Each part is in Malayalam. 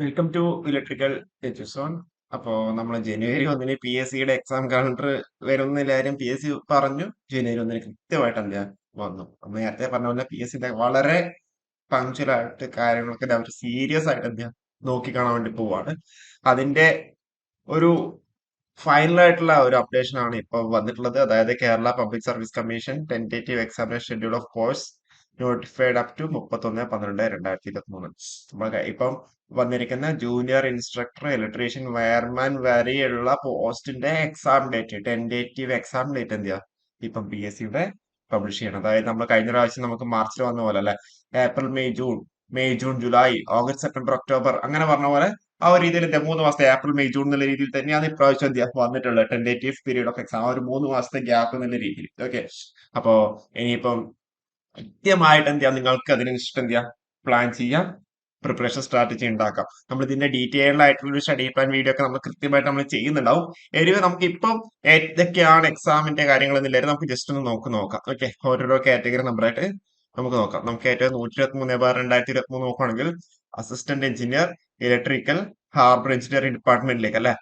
Welcome to electrical Eduzone. അപ്പോൾ നമ്മൾ ജനുവരി 1 പി എസ് സിയുടെ എക്സാം കലണ്ടർ വരുന്നില്ലാരും പി എസ് സി പറഞ്ഞു. ജനുവരി 1 കൃത്യമായിട്ട് എന്താ വന്നു. നമ്മൾ നേരത്തെ പറഞ്ഞ പോലെ പി എസ് സിന്റെ വളരെ പങ്ക്ച്വലായിട്ട് കാര്യങ്ങളൊക്കെ അവർ സീരിയസ് ആയിട്ട് എന്താ നോക്കിക്കാണാൻ വേണ്ടി പോവാണ്. അതിന്റെ ഒരു ഫൈനൽ ആയിട്ടുള്ള ഒരു അപ്ഡേഷൻ ആണ് ഇപ്പൊ വന്നിട്ടുള്ളത്. അതായത് Kerala public service commission tentative examination schedule of course notified up to 31/12/2023. നമ്മൾ ഇപ്പം വന്നിരിക്കുന്ന ജൂനിയർ ഇൻസ്ട്രക്ടർ ഇലക്ട്രീഷ്യൻ വയർമാൻ വരെയുള്ള പോസ്റ്റിന്റെ exam date tentative exam date എന്തെയാ ഇപ്പം പി എസ് സിയുടെ പബ്ലിഷ് ചെയ്യണം. അതായത് നമ്മൾ കഴിഞ്ഞ പ്രാവശ്യം നമുക്ക് മാർച്ചിൽ വന്ന പോലെ അല്ലെ, April May June July August September October അങ്ങനെ പറഞ്ഞ പോലെ ആ ഒരു രീതിയിൽ 3 മാസത്തെ ഏപ്രിൽ മെയ് ജൂൺ എന്നുള്ള രീതിയിൽ തന്നെയാണ് ഇപ്രാവശ്യം വന്നിട്ടുള്ളത്. ടെന്റേറ്റീവ് പീരീഡ് ഓഫ് എക്സാം ഒരു 3 മാസത്തെ ഗ്യാപ്പ് എന്നുള്ള രീതിയിൽ. ഓക്കെ, അപ്പോ ഇനിയിപ്പം കൃത്യമായിട്ട് നിങ്ങൾക്ക് അതിനനുസരിച്ചിട്ട് പ്ലാൻ ചെയ്യാം, പ്രിപ്പറേഷൻ സ്ട്രാറ്റജി ഉണ്ടാക്കാം. നമ്മൾ ഇതിന്റെ ഡീറ്റെയിൽഡ് ആയിട്ടുള്ള ഒരു സ്റ്റഡി പ്ലാൻ വീഡിയോ ഒക്കെ നമ്മൾ കൃത്യമായിട്ട് നമ്മൾ ചെയ്യുന്നുണ്ടാവും. എനിവേ നമുക്ക് ഇപ്പം ഏതൊക്കെയാണ് എക്സാമിന്റെ കാര്യങ്ങൾ എന്നില്ലായിരുന്നു നമുക്ക് ജസ്റ്റ് ഒന്ന് നോക്കാം. ഓക്കെ, ഓരോരോ കാറ്റഗറി നമ്പറായിട്ട് നമുക്ക് നോക്കാം. നമുക്ക് ഏറ്റവും 123/2023 നോക്കുകയാണെങ്കിൽ assistant engineer electrical harbour engineering ഡിപ്പാർട്ട്മെന്റിലേക്ക് അല്ലെ.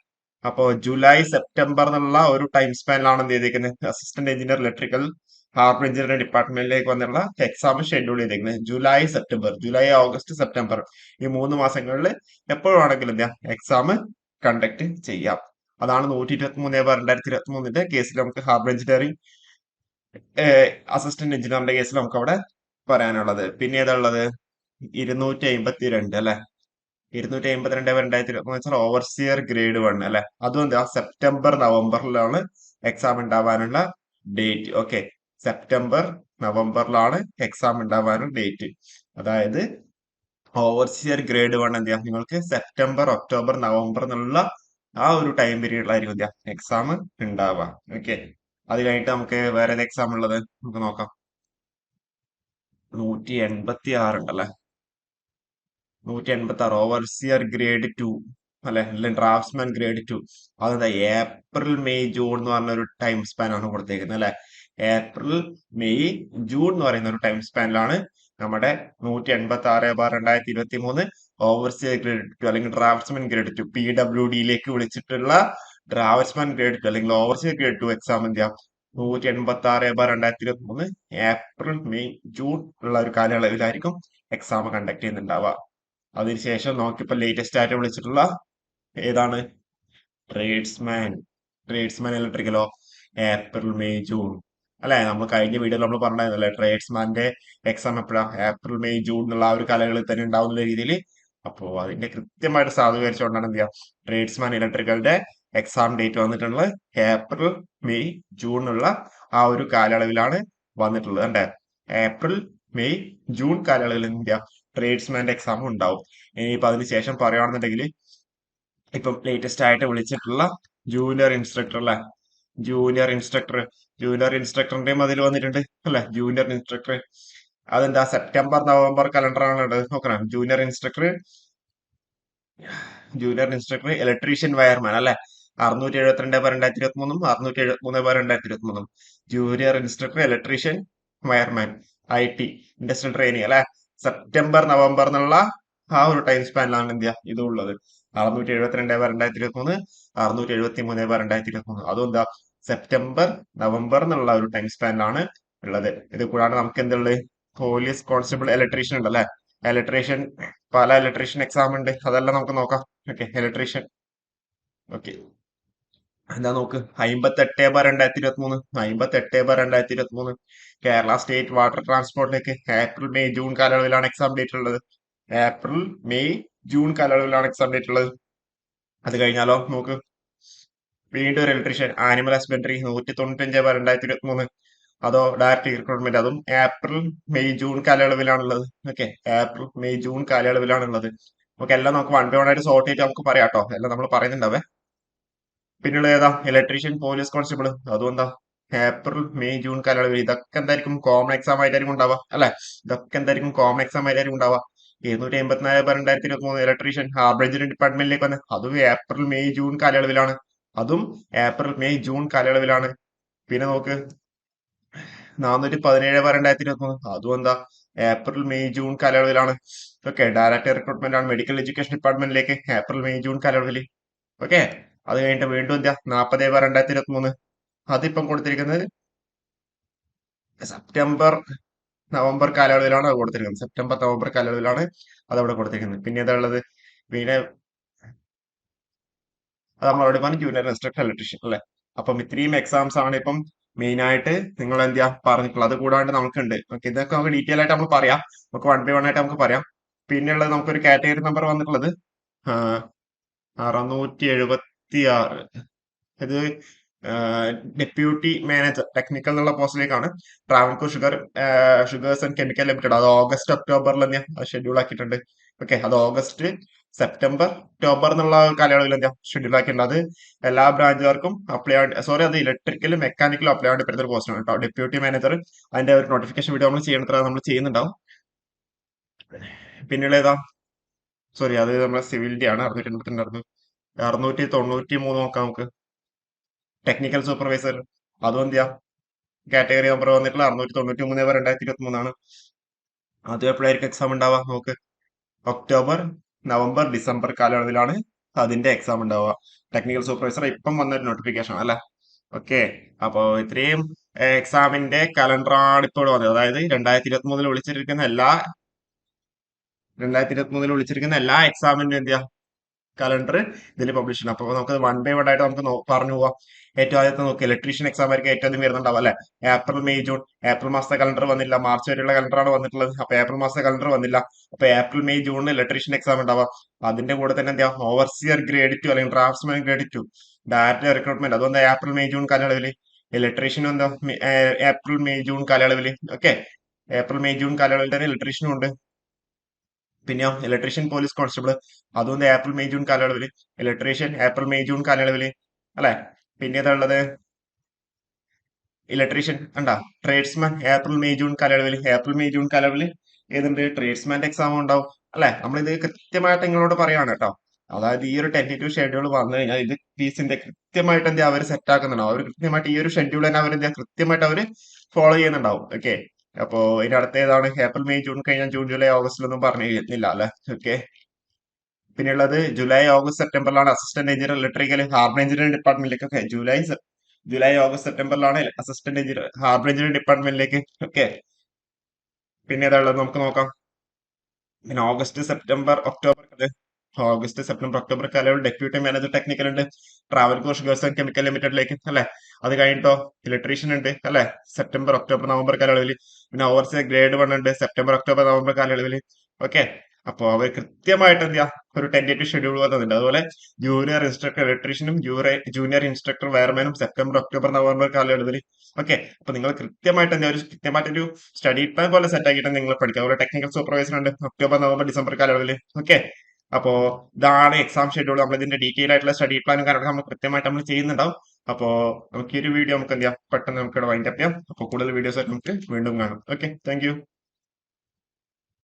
അപ്പോ ജൂലൈ സെപ്റ്റംബർ എന്നുള്ള ഒരു ടൈം സ്പാനിലാണ് എന്ത് ചെയ്തേക്കുന്നത്, assistant engineer electrical harbour engineering ഡിപ്പാർട്ട്മെന്റിലേക്ക് വന്നുള്ള എക്സാം ഷെഡ്യൂൾ ചെയ്തേക്കുന്നത് ജൂലൈ ഓഗസ്റ്റ് സെപ്റ്റംബർ ഈ 3 മാസങ്ങളിൽ എപ്പോഴാണെങ്കിലും എക്സാം കണ്ടക്ട് ചെയ്യാം. അതാണ് 123/2023 കേസിൽ നമുക്ക് ഹാർബർ എഞ്ചിനീയറിംഗ് അസിസ്റ്റന്റ് എഞ്ചിനീയറിന്റെ കേസിൽ നമുക്ക് അവിടെ പറയാനുള്ളത്. പിന്നെ ഏതാ ഉള്ളത്, 252 അല്ലെ. 252/2023 വെച്ചാൽ ഓവർസിയർ ഗ്രേഡ് 1 അല്ലെ. അതും എന്താ സെപ്റ്റംബർ നവംബറിലാണ് എക്സാം ഉണ്ടാവാനുള്ള ഡേറ്റ്. ഓക്കെ, സെപ്റ്റംബർ നവംബറിലാണ് എക്സാം ഉണ്ടാവാനുള്ള ഡേറ്റ്. അതായത് ഓവർസിയർ ഗ്രേഡ് 1 നിങ്ങൾക്ക് സെപ്റ്റംബർ ഒക്ടോബർ നവംബർ എന്നുള്ള ആ ഒരു ടൈം പീരീഡിലായിരിക്കും എക്സാം ഉണ്ടാവുക. ഓക്കെ, അത് കഴിഞ്ഞിട്ട് നമുക്ക് വേറെ ഏത് എക്സാം ഉള്ളത് നമുക്ക് നോക്കാം. 186 ഉണ്ടല്ലേ, 186 ഓവർസിയർ ഗ്രേഡ് 2 അല്ലെ, അല്ലെങ്കിൽ ഡ്രാഫ്റ്റ്സ്മാൻ ഗ്രേഡ് 2. അതെന്താ ഏപ്രിൽ മെയ് ജൂൺ എന്ന് പറഞ്ഞ ഒരു ടൈം സ്പാൻ ആണ് കൊടുത്തേക്കുന്നത് അല്ലെ. ഏപ്രിൽ മെയ് ജൂൺ എന്ന് പറയുന്ന ഒരു ടൈം സ്പാനിലാണ് നമ്മുടെ 186/2023 ഓവർസിയർ ഗ്രേഡ് 2 അല്ലെങ്കിൽ ഡ്രാഫ്റ്റ്സ്മാൻ ഗ്രേഡ് 2 PWDയിലേക്ക് വിളിച്ചിട്ടുള്ള ഡ്രാഫ്റ്റ്സ്മാൻ ഗ്രേഡ് 2 അല്ലെങ്കിൽ overseer grade 2 exam 186/2023 April May June ഉള്ള ഒരു കാലയളവിലായിരിക്കും എക്സാം കണ്ടക്ട് ചെയ്യുന്നുണ്ടാവുക. അതിനുശേഷം നമുക്കിപ്പോ ലേറ്റസ്റ്റ് ആയിട്ട് വിളിച്ചിട്ടുള്ള ഏതാണ്, ട്രേഡ്സ്മാൻ ഇലക്ട്രിക്കലോ ഏപ്രിൽ മെയ് ജൂൺ അല്ലെ. നമ്മൾ കഴിഞ്ഞ വീഡിയോയിൽ നമ്മൾ പറഞ്ഞതല്ലേ ട്രേഡ്സ്മാന്റെ എക്സാം എപ്പോഴാ ഏപ്രിൽ മെയ് ജൂൺ എന്നുള്ള ആ ഒരു കാലയളവിൽ തന്നെ ഉണ്ടാവുന്ന രീതിയിൽ. അപ്പോ അതിന്റെ കൃത്യമായിട്ട് സാധൂകരിച്ചുകൊണ്ടാണ് ട്രേഡ്സ്മാൻ ഇലക്ട്രിക്കലിന്റെ എക്സാം ഡേറ്റ് വന്നിട്ടുള്ളത് ഏപ്രിൽ മെയ് ജൂൺ ഉള്ള ആ ഒരു കാലയളവിലാണ് വന്നിട്ടുള്ളത്. അല്ലേ, ഏപ്രിൽ മെയ് ജൂൺ കാലയളവിൽ ട്രേഡ്സ്മാന്റെ എക്സാം ഉണ്ടാവും. ഇനിയിപ്പോ അതിനുശേഷം പറയുകയാണെന്നുണ്ടെങ്കിൽ ഇപ്പം ലേറ്റസ്റ്റ് ആയിട്ട് വിളിച്ചിട്ടുള്ള ജൂനിയർ ഇൻസ്ട്രക്ടർ അല്ലെ, ജൂനിയർ ഇൻസ്ട്രക്ടറിന്റെയും അതിൽ വന്നിട്ടുണ്ട് അല്ലെ. ജൂനിയർ ഇൻസ്ട്രക്ടർ അതെന്താ സെപ്റ്റംബർ നവംബർ കലണ്ടറാണ് ഉള്ളത് നോക്കണം. ജൂനിയർ ഇൻസ്ട്രക്ടർ ഇലക്ട്രീഷ്യൻ വയർമാൻ അല്ലെ, 672/2023 673/2023. Junior instructor electrician wireman IT industrial training അല്ലെ. സെപ്റ്റംബർ നവംബർ എന്നുള്ള ആ ഒരു ടൈം സ്പാനിലാണ് ഇത് ഉള്ളത്. 672/2023 673/2023. അതും സെപ്റ്റംബർ നവംബർ എന്നുള്ള ഒരു ടൈം സ്പാനിലാണ് ഉള്ളത്. ഇത് കൂടാതെ നമുക്ക് എന്തുള്ളത്, പോലീസ് കോൺസ്റ്റബിൾ ഇലക്ട്രീഷ്യൻ ഉണ്ട് അല്ലെ. ഇലക്ട്രീഷ്യൻ പല ഇലക്ട്രീഷ്യൻ എക്സാം ഉണ്ട്, അതെല്ലാം നമുക്ക് നോക്കാം. ഓക്കെ, ഇലക്ട്രീഷ്യൻ ഓക്കെ എന്താ നോക്ക്, 58/2023 കേരള സ്റ്റേറ്റ് വാട്ടർ ട്രാൻസ്പോർട്ടിലേക്ക് ഏപ്രിൽ മെയ് ജൂൺ കാലയളവിലാണ് എക്സാം ഡേറ്റ് ഉള്ളത്. ഏപ്രിൽ മെയ് ജൂൺ കാലയളവിലാണ് എക്സാം ഡേറ്റ് ഉള്ളത്. അത് കഴിഞ്ഞാലോ നോക്ക്, വീണ്ടും ഒരു ഇലക്ട്രീഷ്യൻ ആനിമൽ ഹസ്ബൻഡറി 195/2023. അതോ ഡയറക്ട് റിക്രൂട്ട്മെന്റ്, അതും ഏപ്രിൽ മെയ് ജൂൺ കാലയളവിലാണുള്ളത്. ഓക്കെ, ഏപ്രിൽ മെയ് ജൂൺ കാലയളവിലാണുള്ളത്. നമുക്ക് എല്ലാം നമുക്ക് വൺ ബൈ വൺ ആയിട്ട് സോർട്ട് ചെയ്തിട്ട് നമുക്ക് പറയാം കേട്ടോ, എല്ലാം നമ്മൾ പറയുന്നുണ്ടാവേ. പിന്നെയുള്ള ഏതാ, ഇലക്ട്രീഷ്യൻ പോലീസ് കോൺസ്റ്റബിൾ, അതും ഏപ്രിൽ മെയ് ജൂൺ കാലയളവിൽ. ഇതൊക്കെ എന്തായിരിക്കും കോമൺ എക്സാം ആയിട്ടായിരിക്കും ഉണ്ടാവുക അല്ലെ. ഇതൊക്കെ എന്തായിരിക്കും കോമൺ എക്സാം ആയിട്ടായിരിക്കും ഉണ്ടാവുക. 284/2023 ഇലക്ട്രീഷ്യൻ ഹാർബർ എഞ്ചിനീയറിംഗ് ഡിപ്പാർട്ട്മെന്റിലേക്ക് വന്ന് അതും ഏപ്രിൽ മെയ് ജൂൺ കാലയളവിലാണ്. പിന്നെ നോക്ക്, 417/2023 അതും ഏപ്രിൽ മെയ് ജൂൺ കാലയളവിലാണ്. ഓക്കെ, ഡയറക്റ്റ് റിക്രൂട്ട്മെന്റ് ആണ് മെഡിക്കൽ എഡ്യൂക്കേഷൻ ഡിപ്പാർട്ട്മെന്റിലേക്ക് ഏപ്രിൽ മെയ് ജൂൺ കാലയളവിൽ. ഓക്കെ, അത് കഴിഞ്ഞിട്ട് വീണ്ടും എന്താ 40/2023 അതിപ്പം കൊടുത്തിരിക്കുന്നത് സെപ്റ്റംബർ നവംബർ കാലയളവിലാണ് അത് കൊടുത്തിരിക്കുന്നത്. സെപ്റ്റംബർ നവംബർ കാലയളവിലാണ് അത് അവിടെ കൊടുത്തിരിക്കുന്നത്. പിന്നെ ഏതാ ഉള്ളത്? പിന്നെ അത് നമ്മൾ അവിടെ പറഞ്ഞു ജൂനിയർ ഇൻസ്ട്രക്ടർ ഇലക്ട്രീഷ്യൻ അല്ലെ. അപ്പം ഇത്രയും എക്സാംസ് ആണ് ഇപ്പം മെയിൻ ആയിട്ട് നിങ്ങൾ എന്താ പറഞ്ഞിട്ടുള്ളത്. അത് കൂടാണ്ട് നമുക്കുണ്ട്. ഓക്കെ, ഇതൊക്കെ നമുക്ക് ഡീറ്റെയിൽ ആയിട്ട് നമുക്ക് പറയാം. നമുക്ക് 1 by 1 ആയിട്ട് നമുക്ക് പറയാം. പിന്നെയുള്ളത് നമുക്കൊരു കാറ്റഗറി നമ്പർ വന്നിട്ടുള്ളത് 676. ഇത് ഡെപ്യൂട്ടി മാനേജർ ടെക്നിക്കൽ എന്നുള്ള പോസ്റ്റിലേക്കാണ്. Travancore sugars and chemical limited. അത് ഓഗസ്റ്റ് ഒക്ടോബറിൽ തന്നെ ഷെഡ്യൂൾ ആക്കിയിട്ടുണ്ട്. ഓക്കെ, അത് ഓഗസ്റ്റ് സെപ്റ്റംബർ ഒക്ടോബർ എന്നുള്ള കാലയളവിൽ എന്താ ഷെഡ്യൂൾ ആക്കിയിട്ടുണ്ട്. അത് എല്ലാ ബ്രാഞ്ചുകാർക്കും അപ്ലൈ സോറി, അത് ഇലക്ട്രിക്കലും മെക്കാനിക്കലും അപ്ലൈ ആവേണ്ടി പറ്റുന്ന ഒരു പോസ്റ്റാണ് കേട്ടോ, ഡെപ്യൂട്ടി മാനേജർ. അതിന്റെ ഒരു നോട്ടിഫിക്കേഷൻ വീഡിയോ നമ്മൾ ചെയ്യണത്ര നമ്മൾ ചെയ്യുന്നുണ്ടാവും. പിന്നെയുള്ള ഏതാ? സോറി, അത് നമ്മുടെ സിവിലിന്റെ ആണ്. 693 നോക്കാം നമുക്ക്. ടെക്നിക്കൽ സൂപ്പർവൈസർ, അതും എന്തിയാ കാറ്റഗറി നമ്പർ വന്നിട്ടുള്ള 693/2023. അതും എപ്പോഴായിരിക്കും എക്സാം ഉണ്ടാവുക നോക്ക്. ഒക്ടോബർ നവംബർ ഡിസംബർ കാലയളവിലാണ് അതിന്റെ എക്സാം ഉണ്ടാവുക. ടെക്നിക്കൽ സൂപ്പർവൈസർ ഇപ്പം വന്നൊരു നോട്ടിഫിക്കേഷൻ അല്ലെ. ഓക്കെ, അപ്പോ ഇത്രയും എക്സാമിന്റെ കലണ്ടറാണ് ഇപ്പോൾ വന്നത്. അതായത് 2023 വിളിച്ചിരിക്കുന്ന എല്ലാ എക്സാമിന്റെയും എന്തിയാ കലണ്ടർ ഇതിൽ പബ്ലിഷ് ചെയ്യണം. അപ്പൊ നമുക്ക് 1 by 1 ആയിട്ട് നമുക്ക് പറഞ്ഞു പോവാം. ഏറ്റവും ആദ്യത്തെ നോക്കി ഇലക്ട്രീഷ്യൻ എക്സാം ആയിരിക്കും ഏറ്റവും ആദ്യം വരുന്നുണ്ടാവും അല്ലെ. April May June. ഏപ്രിൽ മാസത്തെ കലണ്ടർ വന്നില്ല, മാർച്ച് വരെയുള്ള കലണ്ടറാണ് വന്നിട്ടുള്ളത്. അപ്പൊ ഏപ്രിൽ മാസത്തെ കലണ്ടർ വന്നില്ല. അപ്പൊ ഏപ്രിൽ മെയ് ജൂണിൽ ഇലക്ട്രീഷ്യൻ എക്സാം ഉണ്ടാവാം. അതിന്റെ കൂടെ തന്നെ എന്താ ഓവർസിയർ ഗ്രേഡ് 2 അല്ലെങ്കിൽ ഡ്രാഫ്റ്റ്സ്മാൻ ഗ്രേഡ് 2 ഡയറക്റ്റ് റിക്രൂട്ട്മെന്റ്. അതുകൊണ്ട് ഏപ്രിൽ മെയ് ജൂൺ കാലയളവിൽ ഇലക്ട്രീഷ്യനും എന്താ ഏപ്രിൽ മെയ് ജൂൺ കാലയളവിൽ. ഓക്കെ, ഏപ്രിൽ മെയ് ജൂൺ കാലയളവിൽ തന്നെ ഇലക്ട്രീഷ്യനും ഉണ്ട്. പിന്നെയോ ഇലക്ട്രീഷ്യൻ പോലീസ് കോൺസ്റ്റബിൾ, അതുകൊണ്ട് ഏപ്രിൽ മെയ് ജൂൺ കാലയളവിൽ. ഇലക്ട്രീഷ്യൻ ഏപ്രിൽ മെയ് ജൂൺ കാലയളവിൽ അല്ലെ. പിന്നെ ഏതാ ഉള്ളത്? ഇലക്ട്രീഷ്യൻ കണ്ടാ ട്രേഡ്സ്മാൻ ഏപ്രിൽ മെയ് ജൂൺ കാലയളവിൽ. ഏപ്രിൽ മെയ് ജൂൺ കാലയളവിൽ ഏതുണ്ട്? ട്രേഡ്സ്മാന്റെ എക്സാം ഉണ്ടാവും അല്ലെ. നമ്മളിത് കൃത്യമായിട്ട് നിങ്ങളോട് പറയാണ് കേട്ടോ. അതായത് ഈ ഒരു ടെന്റേറ്റീവ് ഷെഡ്യൂൾ വന്നു കഴിഞ്ഞാൽ ഇത് ഫീസിന്റെ കൃത്യമായിട്ട് എന്താ അവർ സെറ്റ് ആക്കുന്നുണ്ടാവും. അവർ കൃത്യമായിട്ട് ഈ ഒരു ഷെഡ്യൂൾ തന്നെ അവർ എന്താ കൃത്യമായിട്ട് അവർ ഫോളോ ചെയ്യുന്നുണ്ടാവും. ഓക്കെ, അപ്പോ ഇതിന്റെ അടുത്ത ഏതാണ്? ഏപ്രിൽ മെയ് ജൂൺ കഴിഞ്ഞാൽ ജൂൺ ജൂലൈ ഓഗസ്റ്റിലൊന്നും പറഞ്ഞില്ല അല്ലെ. ഓക്കെ, പിന്നെയുള്ളത് ജൂലൈ ഓഗസ്റ്റ് സെപ്റ്റംബറിലാണ് assistant engineer electrical harbour engineering ഡിപ്പാർട്ട്മെന്റിലേക്ക്. ജൂലൈ ഓഗസ്റ്റ് സെപ്റ്റംബറിലാണ് അസിസ്റ്റന്റ് എഞ്ചിനീയർ ഹാർബർ എഞ്ചിനീയറിംഗ് ഡിപ്പാർട്ട്മെന്റിലേക്ക്. ഓക്കെ, പിന്നെ ഏതാ ഉള്ളത് നമുക്ക് നോക്കാം. പിന്നെ ഓഗസ്റ്റ് സെപ്റ്റംബർ ഒക്ടോബർ കാലയളവിൽ ഡെപ്യൂട്ടി മാനേജർ ടെക്നിക്കൽ ഉണ്ട്. ട്രാവൻകൂർ ഷുഗേഴ്സ് ആൻഡ് കെമിക്കൽ ലിമിറ്റഡിലേക്ക് അല്ലെ. അത് കഴിഞ്ഞിട്ടോ ഇലക്ട്രീഷ്യൻ ഉണ്ട് അല്ലെ, സെപ്റ്റംബർ ഒക്ടോബർ നവംബർ കാലയളവിൽ. പിന്നെ ഓവർസിയർ ഗ്രേഡ് 1 ഉണ്ട് സെപ്റ്റംബർ ഒക്ടോബർ നവംബർ കാലയളവിൽ. ഓക്കെ, അപ്പോ അവർ കൃത്യമായിട്ട് എന്താ ഒരു ടെന്റേറ്റീവ് ഷെഡ്യൂൾ വന്നിട്ടുണ്ട്. അതുപോലെ ജൂനിയർ ഇൻസ്ട്രക്ടർ ഇലക്ട്രീഷ്യനും ജൂനിയർ ഇൻസ്ട്രക്ടർ വയർമാനും സെപ്റ്റംബർ ഒക്ടോബർ നവംബർ കാലയളവിൽ. ഓക്കെ, അപ്പൊ നിങ്ങൾ കൃത്യമായിട്ട് എന്താ ഒരു കൃത്യമായിട്ടൊരു സ്റ്റഡി പ്ലാൻ പോലെ സെറ്റ് ആക്കിയിട്ട് നിങ്ങൾ പഠിക്കുക. അതുപോലെ ടെക്നിക്കൽ സൂപ്പർവൈസർ ഉണ്ട് ഒക്ടോബർ നവംബർ ഡിസംബർ കാലയളവിൽ. ഓക്കെ, അപ്പോ ഇതാണ് എക്സാം ഷെഡ്യൂൾ. നമ്മൾ ഇതിന്റെ ഡീറ്റെയിൽ ആയിട്ടുള്ള സ്റ്റഡി പ്ലാനും കാര്യങ്ങളൊക്കെ നമ്മൾ കൃത്യമായിട്ട് നമ്മൾ ചെയ്യുന്നുണ്ടാവും. അപ്പോ നമുക്ക് ഈ ഒരു വീഡിയോ നമുക്ക് എന്ത് ചെയ്യാം പെട്ടെന്ന് നമുക്ക് വൈൻഡ് അപ്പ് ചെയ്യാം. അപ്പോൾ കൂടുതൽ വീഡിയോസ് ആയിട്ട് നമുക്ക് വീണ്ടും കാണാം. Okay, thank you.